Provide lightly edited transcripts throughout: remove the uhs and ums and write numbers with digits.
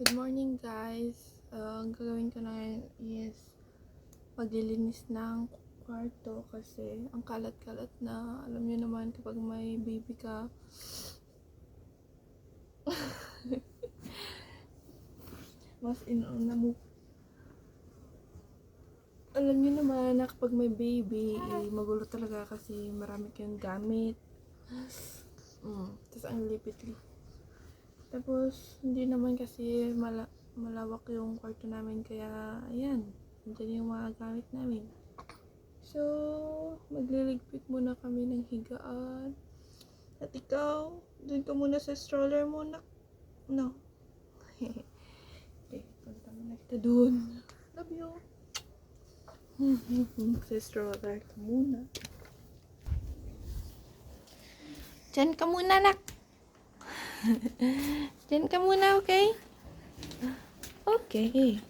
Good morning guys. Ang gagawin ko na ngayon is maglilinis ng kwarto kasi ang kalat-kalat na. Alam niyo naman kapag may baby ka, mas inauna mo. Alam niyo naman na kapag may baby, magulo talaga kasi marami kayong gamit. Tapos ang lipit-lipit. Tapos, hindi naman kasi malawak yung kwarto namin. Kaya, ayan. Nandiyan yung mga gamit namin. So, magliligpit muna kami ng higaan. At ikaw, dun ka muna sa stroller muna. No. Okay, punta muna kita dun. Love you. Sa stroller ka muna. Diyan ka muna, nak. Diyan ka muna, okay? Okay.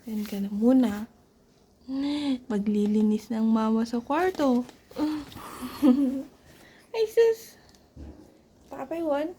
Diyan ka na muna. Maglilinis ng mama sa kwarto. Ay, sus. Tapay, one.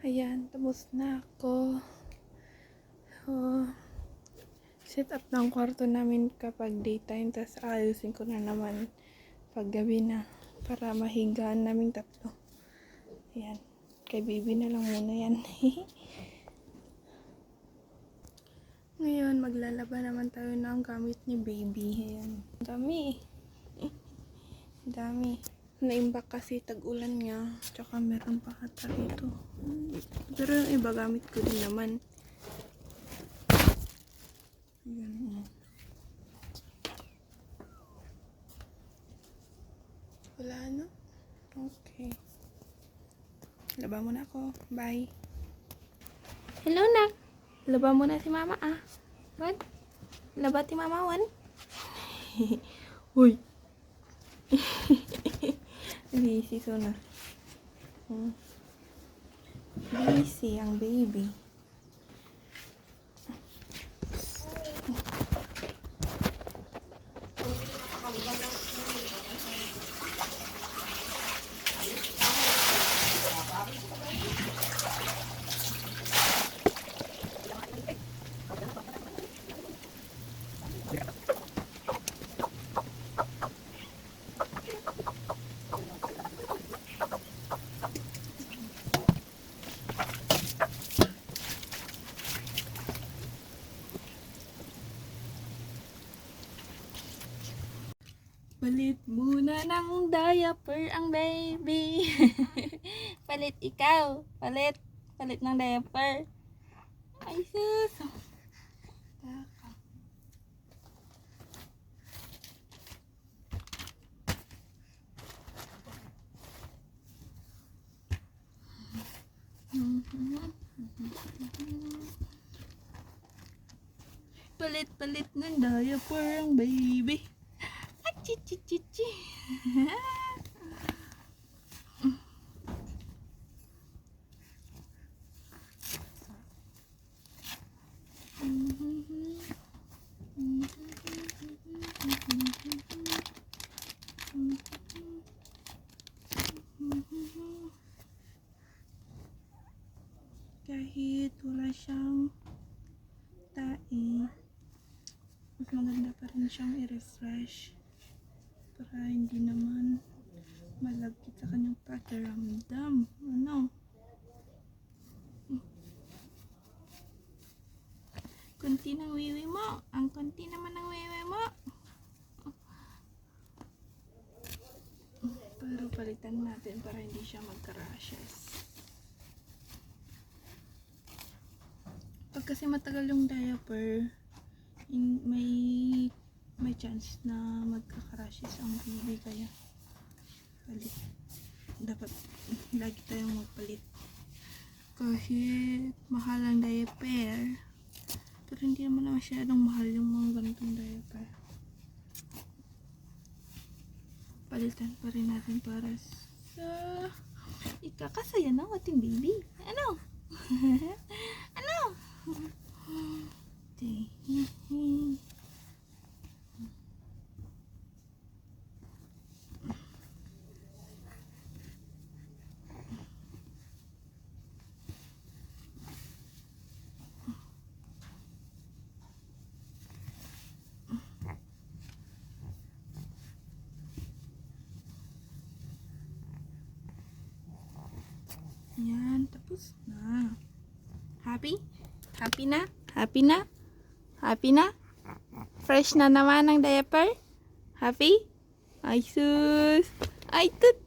Ayan, tapos na ako. Set up ng kwarto namin kapag daytime, tapos ayusin ko na naman pag gabi na para mahigaan naming tatlo. Ayan, kay baby na lang muna yan. Ngayon, maglalaba naman tayo ng gamit ni baby. Ayan, dami. Dami. Naimbak kasi tag-ulan niya. Tsaka meron pa ata rito. Pero yung iba gamit ko din naman. Ayan. Wala na? Okay. Laba muna ako. Bye. Hello, nak. Laba muna si mama, ah. What? Laba ti mama, wan? Uy. Busy so na. Busy ang baby. Palit muna ng diaper ang baby. Palit ikaw. Palit. Palit ng diaper. Ay sus. Palit-palit ng diaper ang baby. Achichichichi. Kahit wala siyang tae, mas maganda pa rin siyang i-refresh para hindi naman malagkit sa kanyang pakiramdam. Ano? Kunti ng wiwi mo. Ang kunti naman ng wiwi mo. Pero palitan natin para hindi siya magka-rashes. Pag kasi matagal yung diaper, may chance na magka-rashes ang baby, kaya palit. Dapat lagi tayong magpalit. Kahit mahal ang diaper, pero hindi naman masyadong mahal yung mga ganitong diaper. Palitan pa rin natin para sa ikakasaya ng ating baby. Ano? Ano? Yan, tapos na. Happy? Happy na? Happy na? Happy na? Fresh na naman ang diaper? Happy? Ay sus! Ay tut!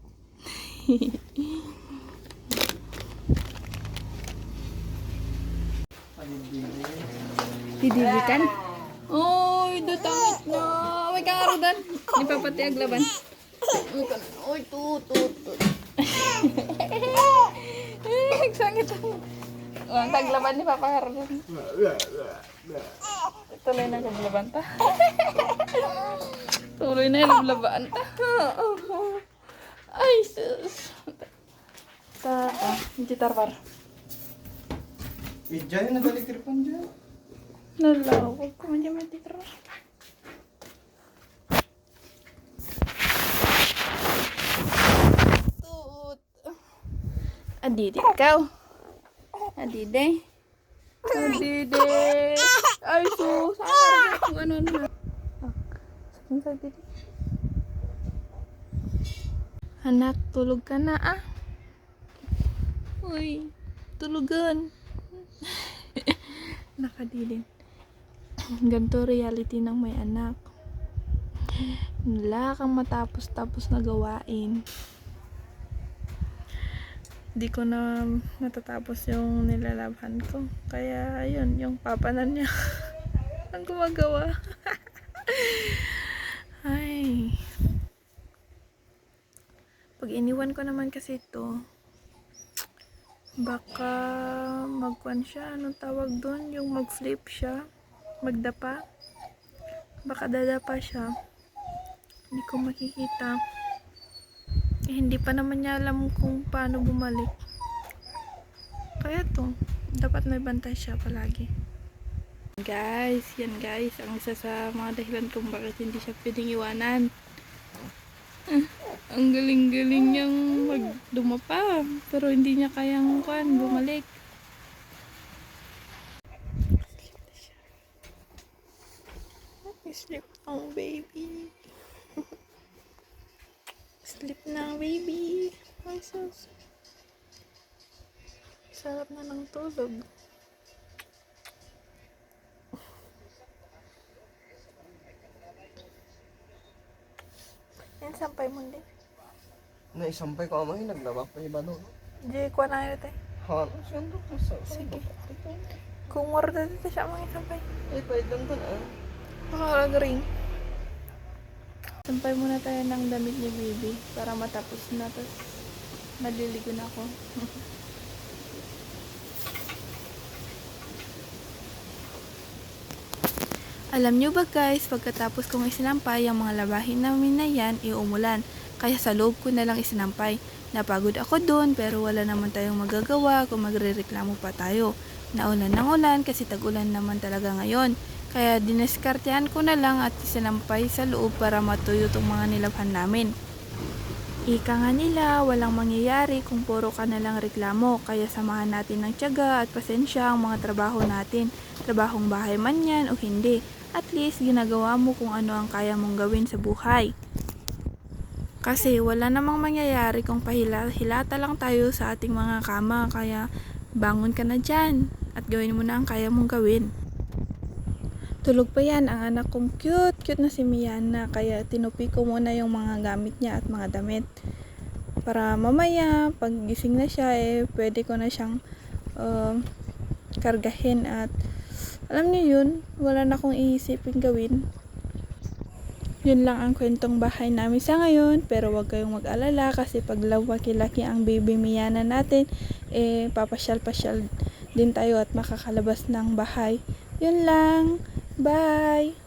Didibikan? Oy, dutangit na! May kakarodan! Ipapatiag laban. Oy, tut! Sangit ako. Ang taglaban ni Papa Harlan. Tuloy na naglaban ta. Tuloy na naglaban ta. Ay, sus. Hindi tarpar. Diyan, nag-electripan dyan. Nalawag ko man dyan matitro. Adide, ikaw. Adide. Adide. Ay, sus. Ay, kung ano na. Sakang sa Adide. Anak, tulog ka na ah. Uy, tulugan. Nakadilin. Ganito reality ng may anak. Wala kang matapos-tapos na gawain. Di ko na natatapos yung nilalabhan ko. Kaya, ayun, yung papanan niya ang gumagawa. Ay. Pag iniwan ko naman kasi ito, baka magkuhan siya. Anong tawag doon? Yung mag-flip siya. Magdapa. Baka dadapa siya. Hindi ko makikita. Hindi pa naman niya alam kung paano bumalik. Kaya to, dapat may bantay siya palagi. Guys, yan guys, ang isa sa mga dahilan kung bakit hindi siya pwedeng iwanan. Ang galing-galing niyang magdumapa, pero hindi niya kayang bumalik. Sleep ang baby. Sleep na baby. Ay sus. Sarap na ng tulog. Yan sampay mo din. Naisampay ko amay, naglabak pa iba doon. Di ko na ito eh. Halos yan doon. Sige. Kung warda dito siya mga sampay. Eh, pwede lang doon ah. Makalag-ring. Sampay muna tayo ng damit ni baby para matapos na, tapos maliligo na ako. Alam nyo ba guys, pagkatapos kong isinampay ang mga labahin namin na yan, umulan. Kaya sa loob ko na lang isinampay. Napagod ako doon pero wala naman tayong magagawa kung magrereklamo pa tayo. Naulan ng ulan kasi tag-ulan naman talaga ngayon. Kaya dineskartehan ko na lang at isinampay sa loob para matuyo tong mga nilabhan namin. Ika nga nila, walang mangyayari kung puro ka na lang reklamo, kaya samahan natin ng tiyaga at pasensya ang mga trabaho natin. Trabahong bahay man yan o hindi, at least ginagawa mo kung ano ang kaya mong gawin sa buhay. Kasi wala namang mangyayari kung pahilata lang tayo sa ating mga kama, kaya bangon ka na dyan at gawin mo na ang kaya mong gawin. Tulog pa yan ang anak kong cute na si Miana, kaya tinupi ko muna yung mga gamit niya at mga damit. Para mamaya, pag gising na siya, pwede ko na siyang kargahin at alam niyo yun, wala na akong iisipin gawin. Yun lang ang kwentong bahay namin sa ngayon, pero wag kayong mag-alala kasi pag laki-laki ang baby Miana natin, papasyal-pasyal din tayo at makakalabas ng bahay. Yun lang. Bye!